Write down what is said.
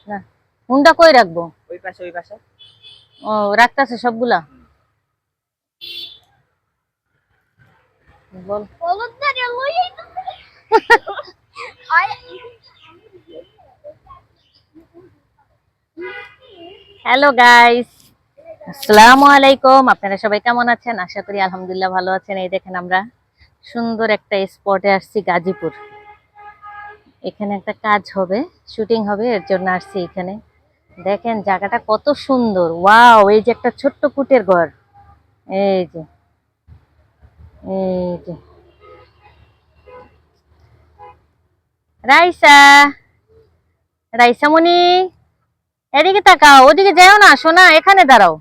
না হুন্ডা কই রাখবো? ওই পাশে ওই পাশে। ও রাখতেছে সবগুলা। বল হ্যালো গাইস, আসসালামু আলাইকুম। আপনারা সবাই কেমন আছেন? আশা করি আলহামদুলিল্লাহ ভালো আছেন। এই দেখেন আমরা সুন্দর একটা স্পটে আসছি, গাজীপুর। এখানে একটা কাজ হবে, শুটিং হবে, এর জন্য আসছি এখানে। দেখেন জায়গাটা কত সুন্দর, ওয়াও! এই যে একটা ছোট্ট কুটের ঘর, এই যে এই যে রাইসা, রাইসামণি, এদিকে তাকাও, ওদিকে যাও না, শোনা, এখানে দাঁড়াও।